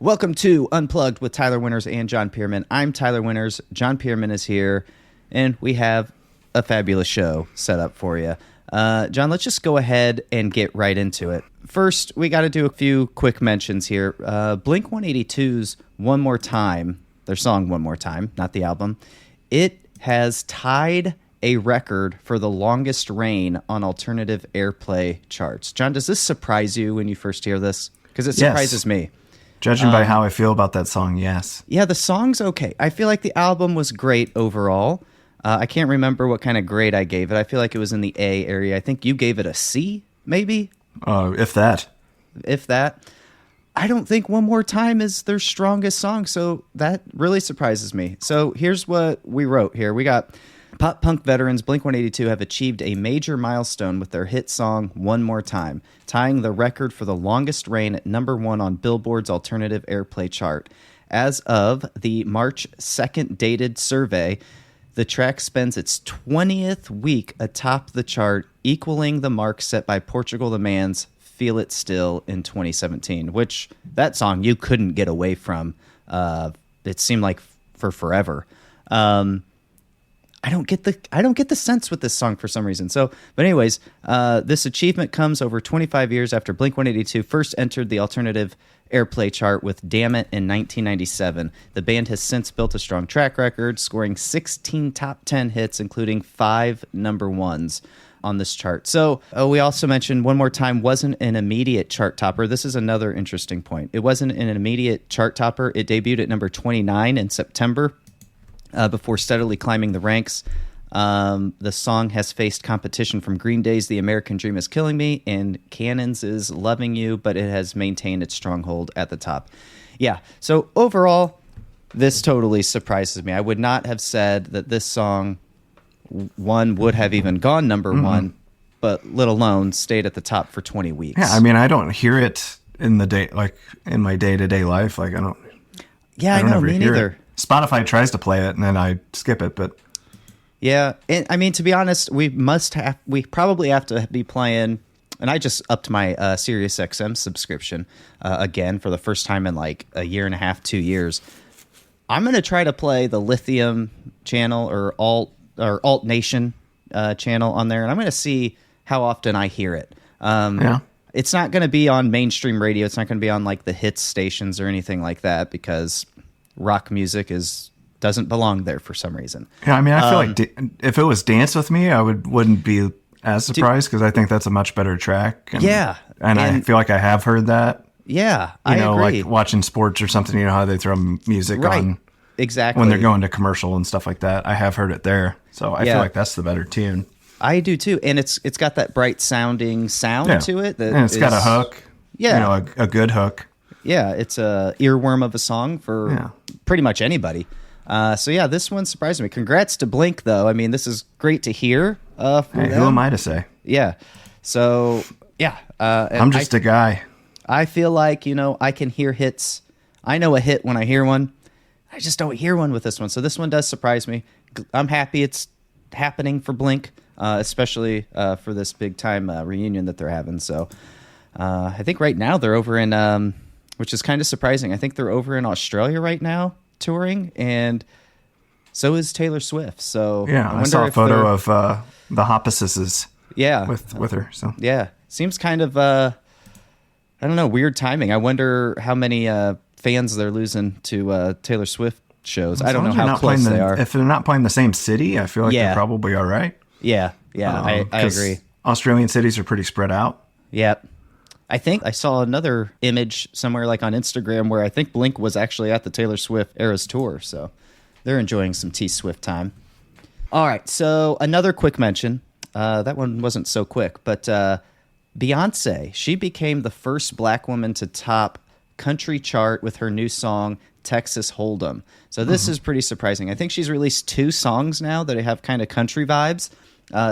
Welcome to Unplugged with Tyler Winters and John Pierman. I'm Tyler Winters. John Pierman is here, and we have a fabulous show set up for you. John, let's just go ahead and get right into it. First, we got to do a few quick mentions here. Blink-182's One More Time, their song One More Time, not the album, it has tied a record for the longest reign on alternative airplay charts. John, does this surprise you when you first hear this? Because it surprises me. Judging by how I feel about that song, yes. Yeah, the song's okay. I feel like the album was great overall. I can't remember what kind of grade I gave it. I feel like it was in the A area. I think you gave it a C, maybe? If that. If that. I don't think One More Time is their strongest song, so that really surprises me. So here's what we wrote here. We got pop punk veterans Blink-182 have achieved a major milestone with their hit song One More Time, tying the record for the longest reign at number one on Billboard's alternative airplay chart. As of the March 2nd dated survey, the track spends its 20th week atop the chart, equaling the mark set by Portugal the Man's Feel It Still in 2017, which that song you couldn't get away from. It seemed like for forever. I don't get the sense with this song for some reason. But anyways, this achievement comes over 25 years after Blink-182 first entered the alternative airplay chart with Damn It in 1997. The band has since built a strong track record, scoring 16 top 10 hits, including 5 number ones on this chart. So we also mentioned One More Time wasn't an immediate chart topper. This is another interesting point. It wasn't an immediate chart topper. It debuted at number 29 in September. Before steadily climbing the ranks. The song has faced competition from Green Day's The American Dream Is Killing Me and Cannon's Loving You, but it has maintained its stronghold at the top. Yeah, so overall, this totally surprises me. I would not have said that this song, one, would have even gone number one, but let alone stayed at the top for 20 weeks. Yeah, I mean, I don't hear it in the day, like in my day-to-day life. Like, I don't. Yeah, I know, me neither. Spotify tries to play it, and then I skip it. But yeah, and I mean, to be honest, we probably have to be playing. And I just upped my SiriusXM subscription again for the first time in like a year and a half, 2 years. I'm gonna try to play the Lithium channel or Alt Nation channel on there, and I'm gonna see how often I hear it. Yeah. It's not going to be on mainstream radio. It's not going to be on like the hits stations or anything like that because rock music doesn't belong there for some reason. Yeah, I mean, I feel like if it was Dance With Me, I wouldn't be as surprised because I think that's a much better track. And, and I feel like I have heard that. Yeah, I agree. Like agree. watching sports or something, you know how they throw music on exactly when they're going to commercial and stuff like that. I have heard it there, so I feel like that's the better tune. I do too, and it's got that bright sounding sound to it. And it's got a hook. Yeah, you know, a good hook. Yeah, it's a earworm of a song for pretty much anybody. So yeah, this one surprised me. Congrats to Blink, though. I mean, this is great to hear. Who am I to say? Yeah. So yeah, I'm just a guy. I feel like I can hear hits. I know a hit when I hear one. I just don't hear one with this one. So this one does surprise me. I'm happy it's happening for Blink. Especially for this big time reunion that they're having. So I think right now they're over in, which is kind of surprising. I think they're over in Australia right now touring, and so is Taylor Swift. So yeah, I saw a photo of the Hoppises. Yeah, with her. So yeah, seems kind of I don't know, weird timing. I wonder how many fans they're losing to Taylor Swift shows. I don't know how close they are. If they're not playing the same city, I feel like they're probably all right. Yeah, I agree. Australian cities are pretty spread out. Yep. I think I saw another image somewhere like on Instagram where I think Blink was actually at the Taylor Swift Eras Tour, so they're enjoying some T-Swift time. All right, so another quick mention. That one wasn't so quick, but Beyonce, she became the first black woman to top country chart with her new song, Texas Hold'em. So this is pretty surprising. I think she's released 2 songs now that have kind of country vibes.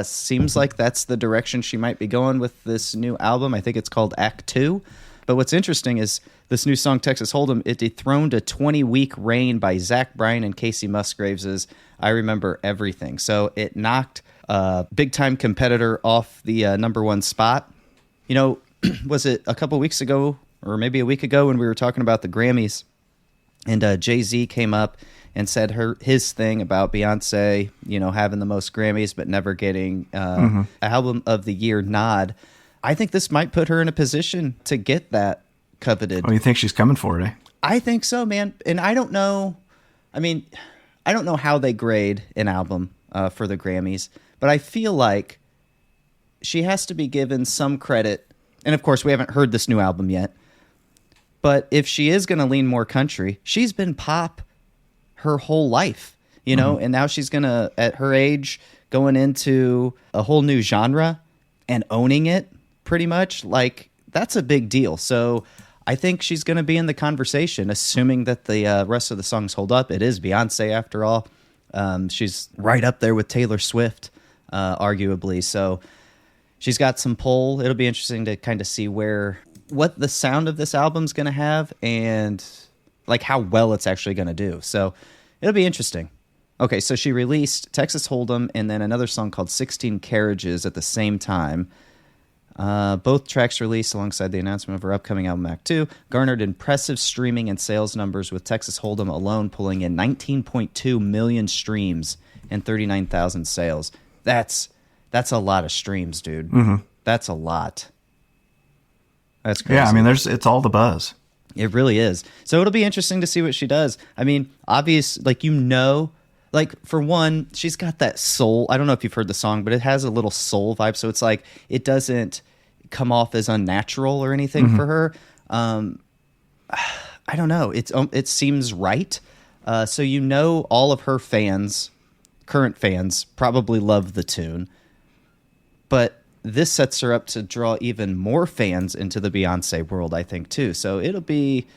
Seems like that's the direction she might be going with this new album. I think it's called Act 2. But what's interesting is this new song, Texas Hold'em, it dethroned a 20-week reign by Zach Bryan and Casey Musgraves' I Remember Everything. So it knocked a big-time competitor off the number one spot. Was it a couple weeks ago or maybe a week ago when we were talking about the Grammys, and Jay-Z came up and said his thing about Beyonce, having the most Grammys but never getting Album of the Year nod. I think this might put her in a position to get that coveted. Oh, you think she's coming for it, eh? I think so, man. And I don't know. I mean, I don't know how they grade an album for the Grammys, but I feel like she has to be given some credit. And of course, we haven't heard this new album yet. But if she is going to lean more country, she's been pop her whole life, and now she's going to, at her age, going into a whole new genre and owning it pretty much. Like, that's a big deal. So I think she's going to be in the conversation, assuming that the rest of the songs hold up. It is Beyonce, after all. She's right up there with Taylor Swift, arguably. So she's got some pull. It'll be interesting to kind of see what the sound of this album's going to have and like how well it's actually going to do. So it'll be interesting. Okay, so she released Texas Hold'em and then another song called 16 Carriages at the same time. Both tracks released alongside the announcement of her upcoming album Act 2 garnered impressive streaming and sales numbers, with Texas Hold'em alone pulling in 19.2 million streams and 39,000 sales. That's a lot of streams, dude. Mm-hmm. That's a lot. That's crazy. Yeah, I mean, it's all the buzz. It really is. So it'll be interesting to see what she does. I mean, for one, she's got that soul. I don't know if you've heard the song, but it has a little soul vibe. So it's like, it doesn't come off as unnatural or anything for her. I don't know. It seems right. So all of her fans, current fans, probably love the tune. But this sets her up to draw even more fans into the Beyonce world, I think, too. So it'll be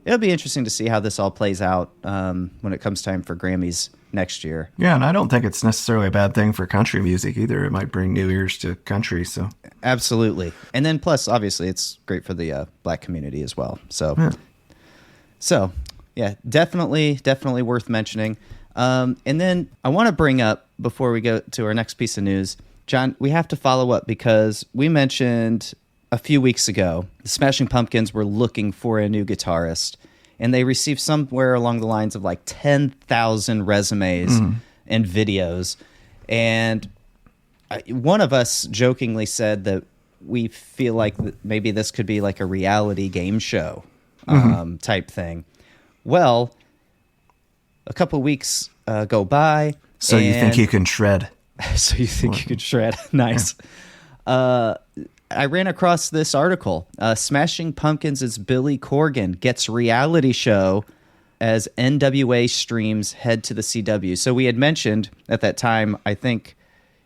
interesting to see how this all plays out when it comes time for Grammys next year. Yeah, and I don't think it's necessarily a bad thing for country music either. It might bring new ears to country. So absolutely. And then plus, obviously, it's great for the Black community as well. So yeah, definitely worth mentioning. And then I want to bring up, before we go to our next piece of news, John, we have to follow up because we mentioned a few weeks ago the Smashing Pumpkins were looking for a new guitarist, and they received somewhere along the lines of like 10,000 resumes and videos. And one of us jokingly said that we feel like maybe this could be like a reality game show type thing. Well, a couple of weeks go by. So you think you can shred? So you think you could shred? Nice. Yeah. I ran across this article. Smashing Pumpkins' Billy Corgan gets reality show as NWA streams head to the CW. So we had mentioned at that time, I think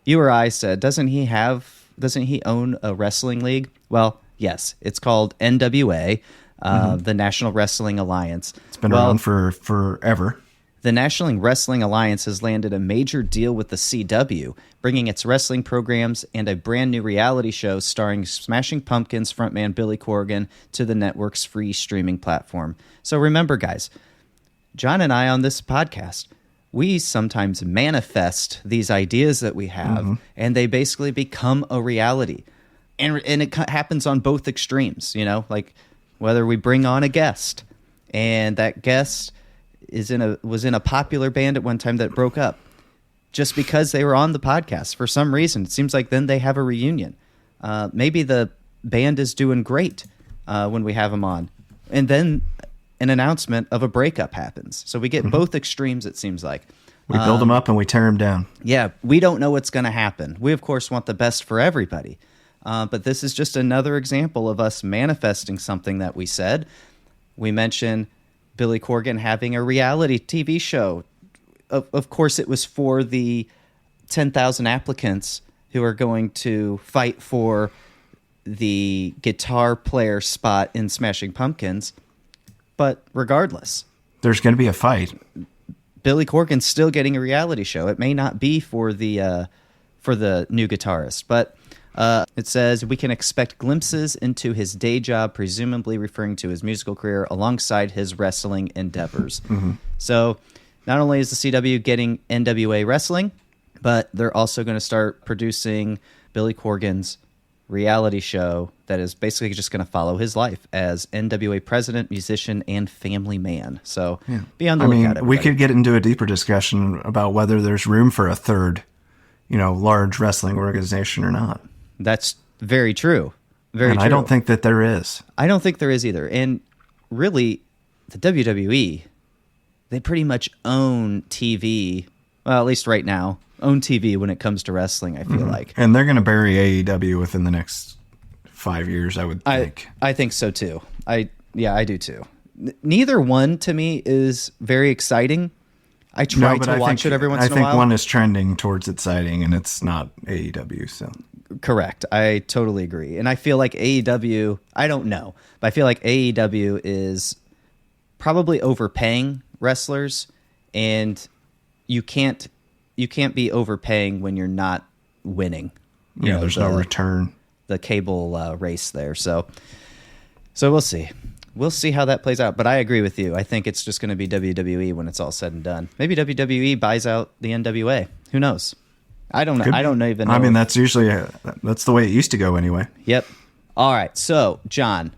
you or I said, doesn't he own a wrestling league? Well, yes, it's called NWA, the National Wrestling Alliance. It's been around for forever. The National Wrestling Alliance has landed a major deal with the CW, bringing its wrestling programs and a brand new reality show starring Smashing Pumpkins frontman Billy Corgan to the network's free streaming platform. So remember, guys, John and I on this podcast, we sometimes manifest these ideas that we have, and they basically become a reality. And it happens on both extremes, like whether we bring on a guest, and that guest was in a popular band at one time that broke up just because they were on the podcast for some reason. It seems like then they have a reunion. Maybe the band is doing great when we have them on, and then an announcement of a breakup happens. So we get both extremes, it seems like. We build them up and we tear them down. Yeah, we don't know what's going to happen. We, of course, want the best for everybody. But this is just another example of us manifesting something that we said. We mentioned Billy Corgan having a reality TV show. Of course, it was for the 10,000 applicants who are going to fight for the guitar player spot in Smashing Pumpkins. But regardless, there's going to be a fight. Billy Corgan's still getting a reality show. It may not be for the new guitarist, but it says we can expect glimpses into his day job, presumably referring to his musical career alongside his wrestling endeavors. So not only is the CW getting NWA wrestling, but they're also going to start producing Billy Corgan's reality show that is basically just going to follow his life as NWA president, musician, and family man. So be on the lookout, everybody. We could get into a deeper discussion about whether there's room for a third, large wrestling organization or not. That's very true. Very true. I don't think that there is. I don't think there is either. And really, the WWE, they pretty much own TV, well, at least right now, own TV when it comes to wrestling, I feel like. And they're going to bury AEW within the next 5 years, I would think. I think so, too. I do, too. Neither one, to me, is very exciting. I try to watch it every once in a while. I think one is trending towards exciting, and it's not AEW, so... Correct. I totally agree. And I feel like AEW, I don't know, but I feel like AEW is probably overpaying wrestlers, and you can't be overpaying when you're not winning. There's no return. The cable race there. So we'll see. We'll see how that plays out. But I agree with you. I think it's just going to be WWE when it's all said and done. Maybe WWE buys out the NWA. Who knows? I don't know. I don't even know. I mean, that's usually that's the way it used to go anyway. Yep. All right. So, John,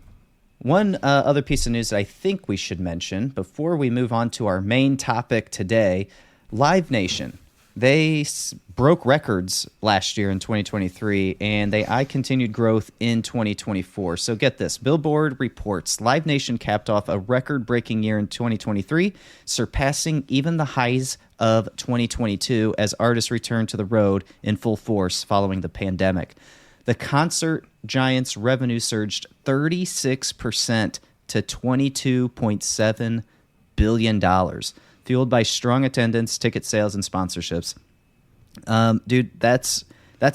one other piece of news that I think we should mention before we move on to our main topic today, Live Nation. They broke records last year in 2023, and they continued growth in 2024. So get this. Billboard reports Live Nation capped off a record-breaking year in 2023, surpassing even the highs of 2022 as artists returned to the road in full force following the pandemic. The concert giant's revenue surged 36% to $22.7 billion, fueled by strong attendance, ticket sales, and sponsorships. Dude, that's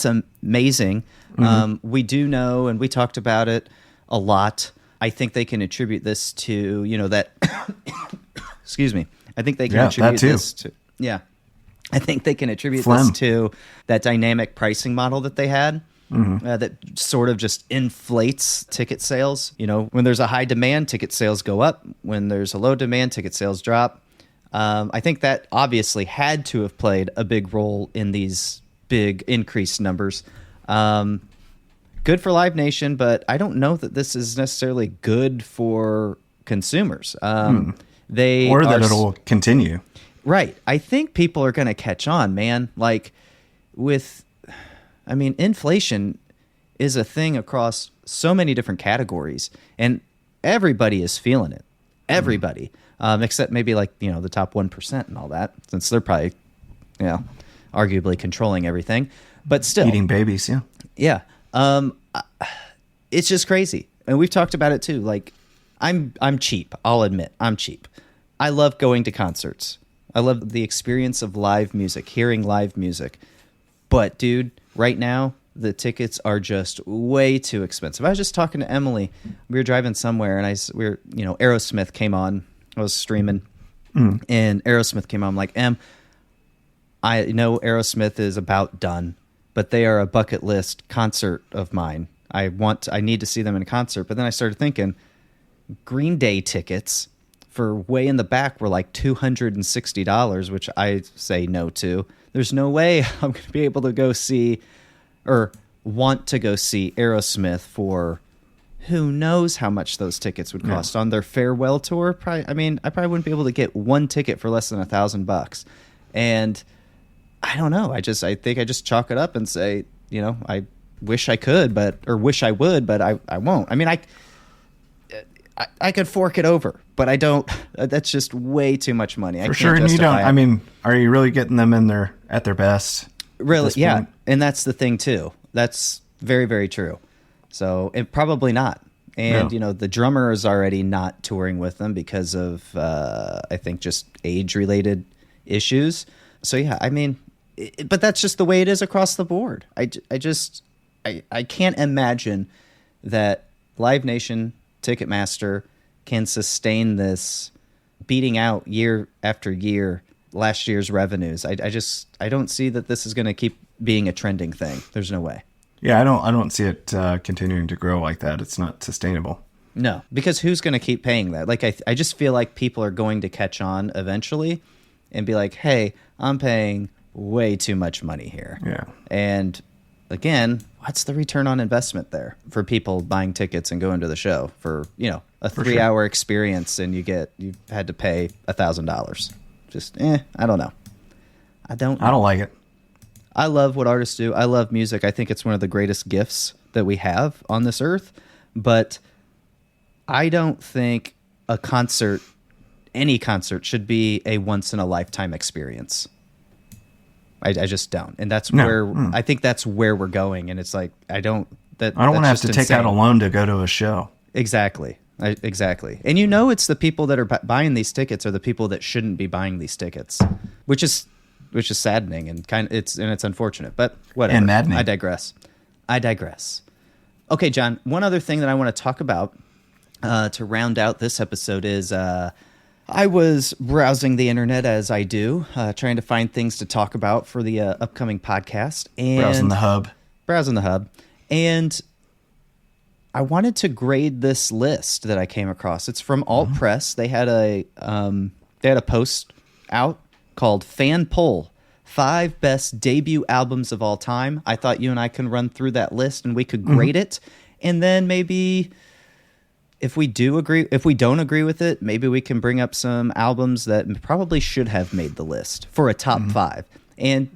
amazing. Mm-hmm. We do know, and we talked about it a lot. I think they can attribute this to, that... Excuse me. I think they can attribute this to... Yeah. I think they can attribute this to that dynamic pricing model that they had. Mm-hmm. That sort of just inflates ticket sales. When there's a high demand, ticket sales go up. When there's a low demand, ticket sales drop. I think that obviously had to have played a big role in these big increased numbers. Good for Live Nation, but I don't know that this is necessarily good for consumers. Or that it'll continue. Right. I think people are going to catch on, man. Inflation is a thing across so many different categories, and everybody is feeling it. Everybody. Except maybe the top 1% and all that, since they're probably, arguably controlling everything. But still. Eating babies, yeah. Yeah. It's just crazy. And we've talked about it too. I'm cheap. I'll admit, I'm cheap. I love going to concerts. I love the experience of live music, hearing live music. But, dude, right now, the tickets are just way too expensive. I was just talking to Emily. We were driving somewhere, and Aerosmith came on. I was streaming, and Aerosmith came on. I'm like, I know Aerosmith is about done, but they are a bucket list concert of mine. I need to see them in a concert. But then I started thinking, Green Day tickets for way in the back were like $260, which I say no to. There's no way I'm going to be able to go see or want to go see Aerosmith for who knows how much those tickets would cost on their farewell tour. I probably wouldn't be able to get one ticket for less than $1,000. And I don't know. I think I just chalk it up and say, I wish I could, wish I would, but I won't. I could fork it over, but I don't. That's just way too much money. For sure, and you don't. Are you really getting them at their best? Really, yeah. And that's the thing too. That's very, very true. So probably not. And the drummer is already not touring with them because of I think just age-related issues. So yeah, but that's just the way it is across the board. I can't imagine that Live Nation, Ticketmaster can sustain this beating out year after year last year's revenues. I don't see that this is going to keep being a trending thing. There's no way. Yeah, I don't see it continuing to grow like that. It's not sustainable. No, because who's going to keep paying that? I just feel like people are going to catch on eventually and be like, hey, I'm paying way too much money here. Yeah. And again, what's the return on investment there for people buying tickets and going to the show for, a 3-hour experience, and you had to pay $1,000. Just, I don't know. I don't like it. I love what artists do. I love music. I think it's one of the greatest gifts that we have on this earth, but I don't think any concert should be a once in a lifetime experience. I just don't. And that's I think that's where we're going. And it's like, I don't want to have to take out a loan to go to a show. Exactly. Exactly. And it's the people that are buying these tickets are the people that shouldn't be buying these tickets, which is saddening and it's unfortunate, but whatever. And maddening. I digress. Okay, John, one other thing that I want to talk about to round out this episode is I was browsing the internet, as I do, trying to find things to talk about for the upcoming podcast. And Browsing the hub. And I wanted to grade this list that I came across. It's from Alt Press. They had a post out called Fan Poll, 5 Best Debut Albums of All Time. I thought you and I can run through that list and we could grade it. And then maybe if we don't agree with it, maybe we can bring up some albums that probably should have made the list for a top 5. And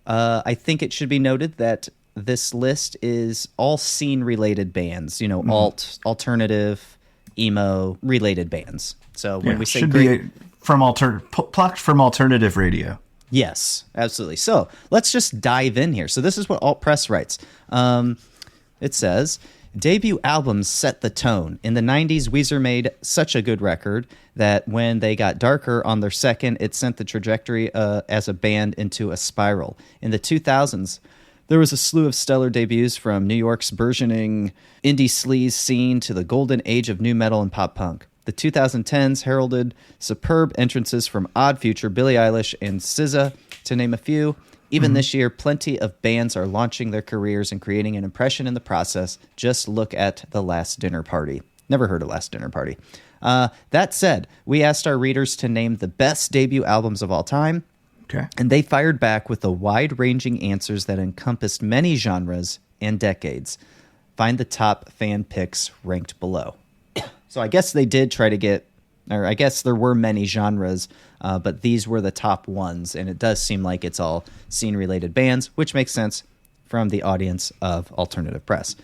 I think it should be noted that this list is all scene-related bands, alternative, emo related bands. So when we say plucked from alternative radio. Yes, absolutely. So let's just dive in here. So this is what Alt Press writes. It says, debut albums set the tone. In the 90s, Weezer made such a good record that when they got darker on their second, it sent the trajectory as a band into a spiral. In the 2000s, there was a slew of stellar debuts from New York's burgeoning indie sleaze scene to the golden age of nu metal and pop punk. The 2010s heralded superb entrances from Odd Future, Billie Eilish, and SZA, to name a few. Even this year, plenty of bands are launching their careers and creating an impression in the process. Just look at The Last Dinner Party. Never heard of Last Dinner Party. That said, we asked our readers to name the best debut albums of all time. Okay. And they fired back with the wide-ranging answers that encompassed many genres and decades. Find the top fan picks ranked below. So I guess they did try to get, or I guess there were many genres, but these were the top ones, and it does seem like it's all scene-related bands, which makes sense from the audience of Alternative Press.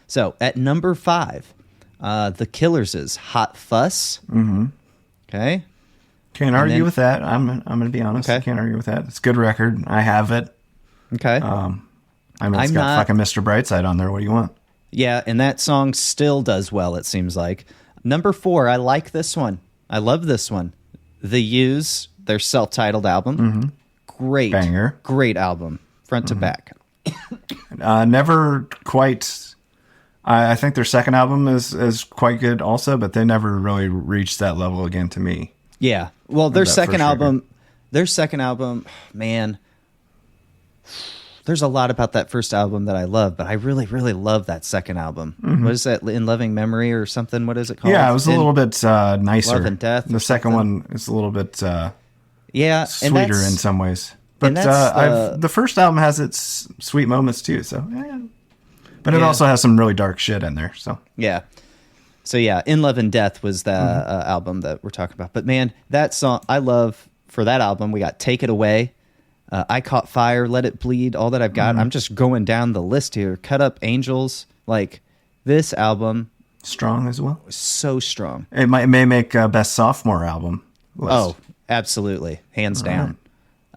So at number 5, The Killers' Hot Fuss. Okay. Can't argue with that. I'm going to be honest. Okay. Can't argue with that. It's a good record. I have it. Okay. It's got fucking Mr. Brightside on there. What do you want? Yeah, and that song still does well, it seems like. Number 4, I like this one. I love this one. The Used, their self-titled album. Great. Banger. Great album, front to back. Never quite... I think their second album is quite good also, but they never really reached that level again to me. Yeah. Well, their second album, man, there's a lot about that first album that I love, but I really, really love that second album. What is that, In Loving Memory or something? What is it called? Yeah, it was a little bit nicer. Love and Death. The second one is a little bit sweeter in some ways. But the first album has its sweet moments too. So, but it also has some really dark shit in there. So In Love and Death was the album that we're talking about. But man, that song I love for that album. We got Take It Away, I Caught Fire, Let It Bleed, All That I've Got. I'm just going down the list here. Cut Up Angels, like this album, strong as well. So strong. It may make best sophomore album list. Oh, absolutely, hands down.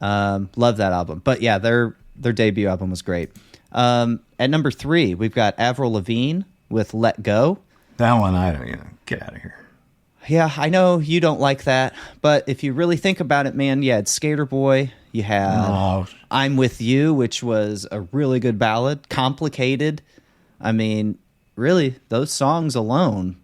Love that album. But yeah, their debut album was great. At number 3, we've got Avril Lavigne with Let Go. That one, get out of here. Yeah, I know you don't like that, but if you really think about it, man, you had Skater Boy, you had I'm With You, which was a really good ballad, Complicated. I mean, really, those songs alone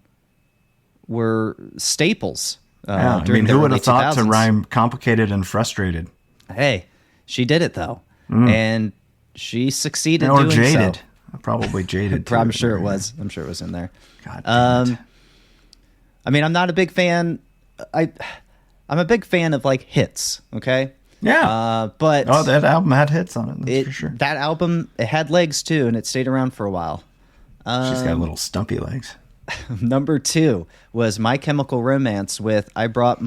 were staples. Who would have thought to rhyme complicated and frustrated? Hey, she did it, though, and she succeeded doing jaded. so. Probably jaded. I'm sure it was. I'm sure it was in there. God damn it. I mean, I'm not a big fan. I'm a big fan of like hits. Okay, Yeah. But that album had hits on it, that's for sure. That album, it had legs too, and it stayed around for a while. She's got little stumpy legs. Number 2 was My Chemical Romance with I brought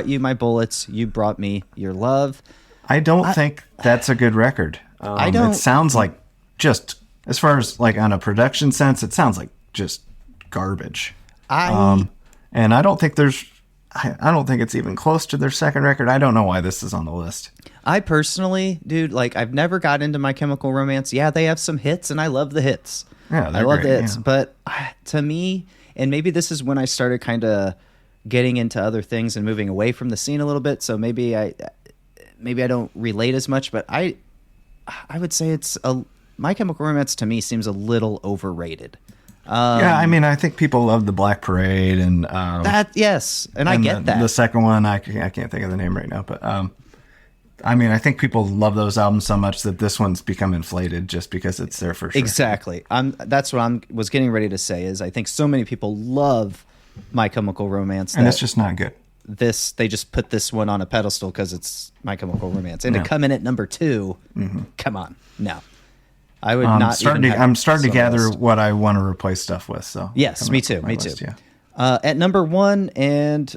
you my bullets, you brought me your love. I don't think that's a good record. I don't. It sounds like just, as far as like on a production sense, it sounds like just garbage. And I don't think I don't think it's even close to their second record. I don't know why this is on the list. I personally, dude, like I've never got into My Chemical Romance. Yeah, they have some hits, and I love the hits. Yeah, I love great, the hits. yeah. But to me, and maybe this is when I started kind of getting into other things and moving away from the scene a little bit. So maybe I don't relate as much. But I would say My Chemical Romance to me seems a little overrated. Yeah, I mean, I think people love the Black Parade and that. Yes, and I get that. The second one, I can't think of the name right now, but I mean, I think people love those albums so much that this one's become inflated just because it's their first. Exactly. That's what I was getting ready to say. Is I think so many people love My Chemical Romance, and it's just not good. They just put this one on a pedestal because it's My Chemical Romance, and to come in at number 2, come on, no. I would not. I'm starting to gather what I want to replace stuff with. So yes, me too. Yeah. At number 1, and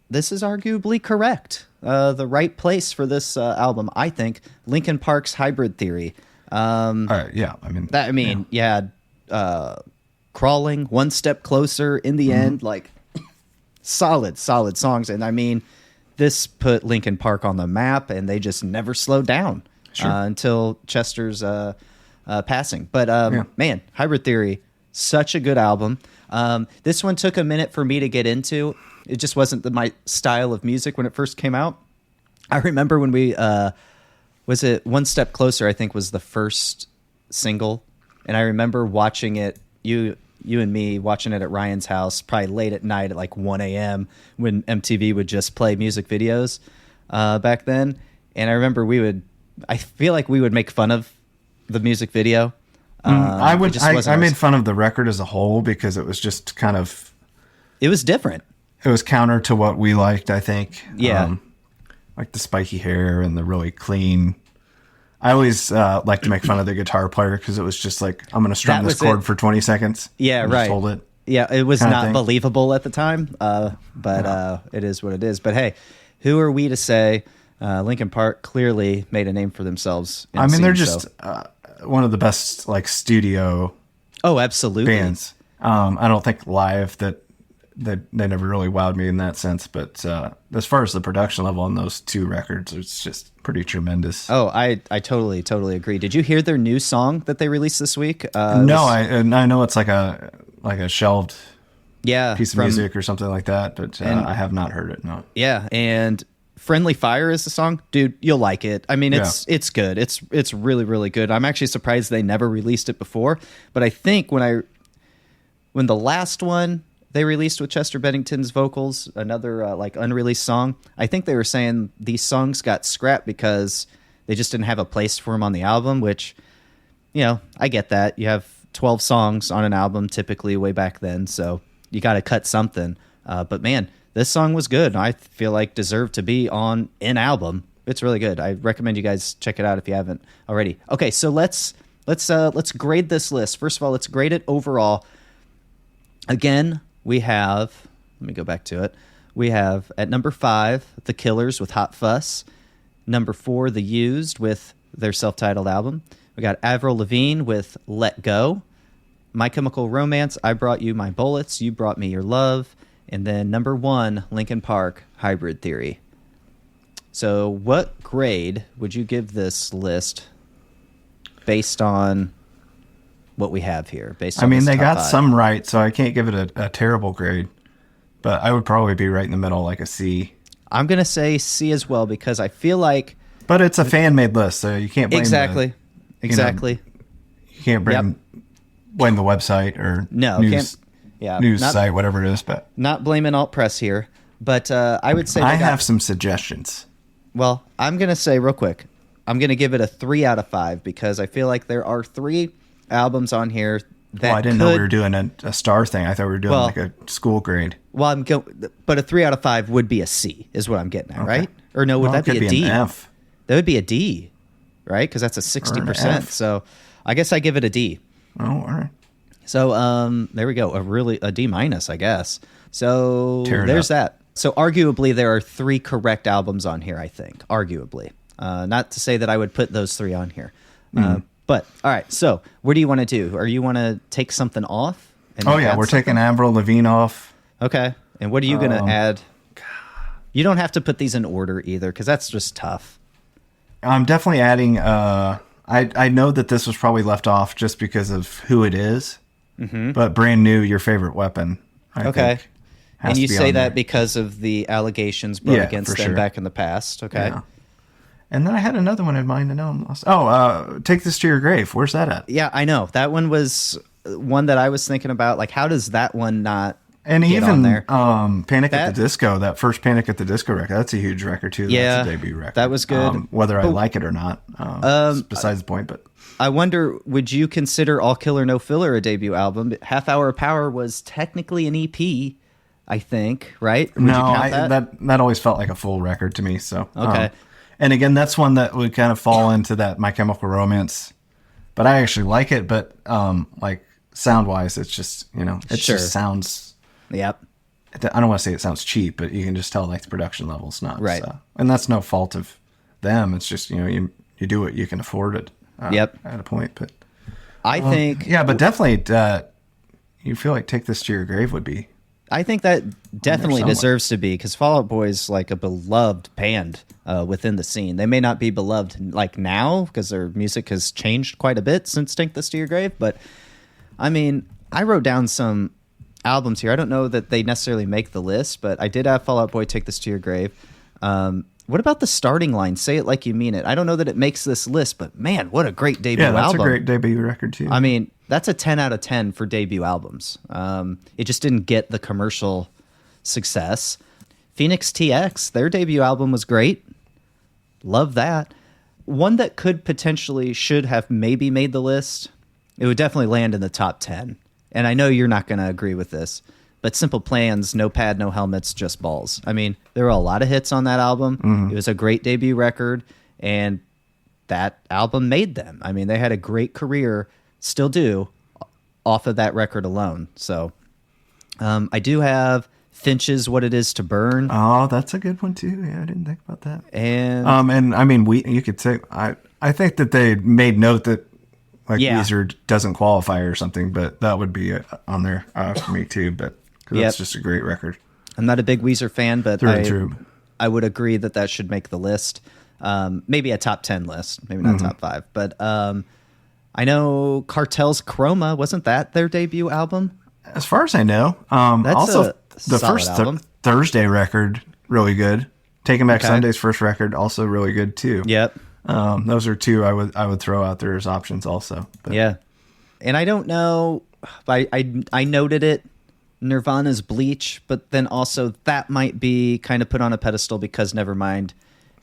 this is arguably correct. The right place for this album, I think, Linkin Park's Hybrid Theory. Yeah, I mean, you had Crawling, One Step Closer, In the End, like solid songs, and I mean, this put Linkin Park on the map, and they just never slowed down until Chester's passing. But man, Hybrid Theory, such a good album. This one took a minute for me to get into. It just wasn't my style of music when it first came out. I remember when we was it One Step Closer, I think, was the first single, and I remember watching it. You and me watching it at Ryan's house, probably late at night at like 1 a.m. when MTV would just play music videos back then. And I remember I feel like we would make fun of the music video. I made fun of the record as a whole because it was just kind of... It was different. It was counter to what we liked, I think. Yeah. Like the spiky hair and the really clean... I always like to make fun of the guitar player because it was just like, I'm going to strum this chord for 20 seconds. Yeah, right. Just hold it. Yeah, it was not believable at the time, but it is what it is. But hey, who are we to say Linkin Park clearly made a name for themselves? I mean, they're just one of the best like studio absolutely bands. I don't think live that they never really wowed me in that sense, but as far as the production level on those 2 records, it's just pretty tremendous. Oh, I totally agree. Did you hear their new song that they released this week? No, I know it's like a shelved piece of music or something like that, but I have not heard it. No. Yeah, and Friendly Fire is the song. Dude, you'll like it. I mean, it's good. It's really, really good. I'm actually surprised they never released it before, but I think when the last one they released with Chester Bennington's vocals, another like unreleased song, I think they were saying these songs got scrapped because they just didn't have a place for them on the album, which, you know, I get that. You have 12 songs on an album typically way back then, so you got to cut something. But man, this song was good. I feel like deserved to be on an album. It's really good. I recommend you guys check it out if you haven't already. Okay, so let's grade this list. First of all, let's grade it overall. Again, we have, let me go back to it. We have at number 5, The Killers with Hot Fuss. Number 4, The Used with their self-titled album. We got Avril Lavigne with Let Go. My Chemical Romance, I Brought You My Bullets, You Brought Me Your Love. And then number 1, Linkin Park, Hybrid Theory. So what grade would you give this list based on what we have here? I mean, they got some right, so I can't give it a terrible grade. But I would probably be right in the middle, like a C. I'm going to say C as well because I feel like... But it's a fan-made list, so you can't blame Exactly. You can't blame the website or news site, whatever it is. But not blaming Alt Press here, but I would say... I have some suggestions. Well, I'm going to say real quick, I'm going to give it a 3 out of 5 because I feel like there are 3 albums on here that well, I didn't know we were doing a star thing. I thought we were doing like a school grade. Well, but a 3 out of 5 would be a C, is what I'm getting at, right? Or no, would that be a D? An F. That would be a D, right? Because that's a 60%. So I guess I give it a D. Oh, all right. So there we go. A D minus, I guess. So there's up. that. So arguably there are 3 correct albums on here, I think. Arguably. Not to say that I would put those 3 on here. But all right, so what do you want to do? Or you want to take something off? We're taking Avril Lavigne off. Okay, and what are you going to add? You don't have to put these in order either, because that's just tough. I'm definitely adding. I know that this was probably left off just because of who it is, but Brand New, Your Favorite Weapon. I think and you say that because of the allegations brought against them back in the past. Okay. Yeah. And then I had another one in mind, and I'm lost. Take This to Your Grave. Where's that at? Yeah, I know. That one was one that I was thinking about. Like, how does that one not and get even on there? Panic at the Disco, that first Panic at the Disco record, that's a huge record, too. Yeah, that's a debut record. That was good. Whether I like it or not, besides the point. But I wonder, would you consider All Killer No Filler a debut album? Half Hour of Power was technically an EP, I think, right? Would that always felt like a full record to me. So okay. And again, that's one that would kind of fall into that My Chemical Romance, but I actually like it. But like sound wise, it's just just sounds. Yep. I don't want to say it sounds cheap, but you can just tell like the production level's not right. And that's no fault of them. It's just you do what you can afford it. Yep. At a point, but I think but definitely you feel like Take This to Your Grave would be. I think that definitely deserves to be, because Fall Out Boy is like a beloved band within the scene. They may not be beloved like now because their music has changed quite a bit since Take This to Your Grave. But I mean, I wrote down some albums here. I don't know that they necessarily make the list, but I did have Fall Out Boy, Take This to Your Grave. What about the starting line? Say It Like You Mean It. I don't know that it makes this list, but man, what a great debut album. Yeah, that's a great debut record too. I mean, that's a 10 out of 10 for debut albums. It just didn't get the commercial success. Phoenix TX, their debut album was great. Love that. One that could potentially should have maybe made the list. It would definitely land in the top 10. And I know you're not going to agree with this, but Simple Plan's No Pad, No Helmets, Just Balls. I mean, there were a lot of hits on that album. It was a great debut record, and that album made them. I mean, they had a great career, still do, off of that record alone. So I do have Finch's What It Is to Burn. Oh, that's a good one too. Yeah, I didn't think about that. And I mean, you could say I think that they made note that Weezer doesn't qualify or something, but that would be on there for me too. But that's just a great record. I'm not a big Weezer fan, but I would agree that should make the list. Maybe a top 10 list, maybe not top 5. But I know Cartel's Chroma, wasn't that their debut album? As far as I know. That's also the first album. Thursday record, really good. Taking Back Sunday's first record, also really good too. Yep. Those are 2 I would throw out there as options also. But. Yeah. And I don't know, I noted it, Nirvana's Bleach, but then also that might be kind of put on a pedestal because Nevermind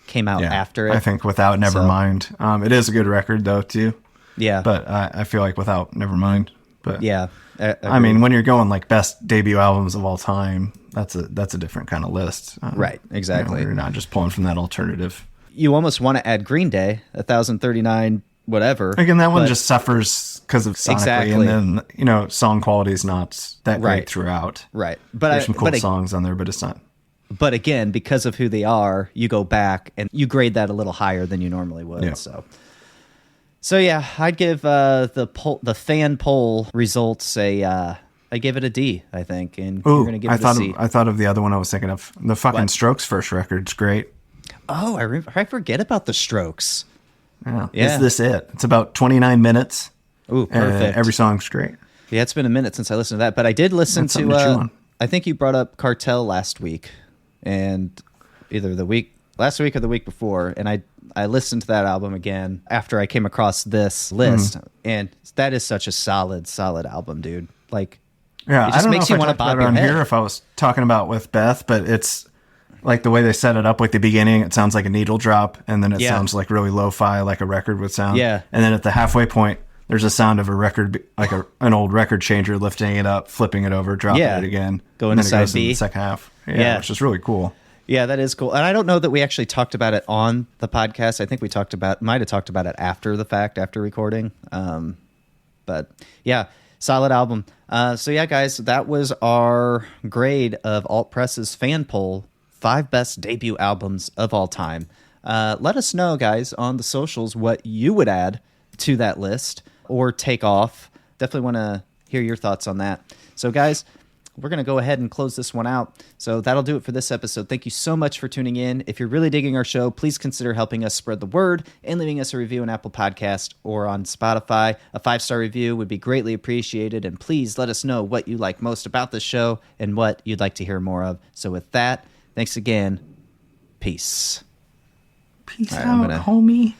came out after it. I think without Nevermind. It is a good record though too. Yeah. But I feel like without Nevermind. But yeah. I mean, when you're going like best debut albums of all time, that's a different kind of list. Right, exactly. You're not just pulling from that alternative. You almost want to add Green Day, 1039 whatever. Again, that one just suffers because of sonically, and then song quality is not that great throughout. Right, but there's some cool songs on there, but it's not. But again, because of who they are, you go back and you grade that a little higher than you normally would. Yeah. So yeah, I'd give the fan poll results I give it a D, I think, and you're gonna give it a C. I thought of the other one I was thinking of. The fucking Strokes first record's great. Oh, I forget about the Strokes. Yeah. Is This It? It's about 29 minutes. Ooh, perfect. Every song's great. Yeah, it's been a minute since I listened to that, but I did listen to I think you brought up Cartel last week, and either last week or the week before, and I listened to that album again after I came across this list, and that is such a solid album, dude. Like, yeah, it just makes you want to bob your head. Here if I was talking about with Beth, but it's like the way they set it up, like the beginning, it sounds like a needle drop, and then it sounds like really lo-fi, like a record would sound. Yeah. And then at the halfway point, there's a sound of a record, like an old record changer lifting it up, flipping it over, dropping it again. Going to side B. In the second half. Yeah, which is really cool. Yeah, that is cool. And I don't know that we actually talked about it on the podcast. I think we might have talked about it after the fact, after recording. But yeah, solid album. So yeah, guys, that was our grade of Alt Press's fan poll, 5 best debut albums of all time. Let us know, guys, on the socials what you would add to that list or take off. Definitely want to hear your thoughts on that. So guys, we're going to go ahead and close this one out. So that'll do it for this episode. Thank you so much for tuning in. If you're really digging our show, please consider helping us spread the word and leaving us a review on Apple Podcast or on Spotify. A 5-star review would be greatly appreciated. And please let us know what you like most about this show and what you'd like to hear more of. So with that, thanks again. Peace. Peace out, homie.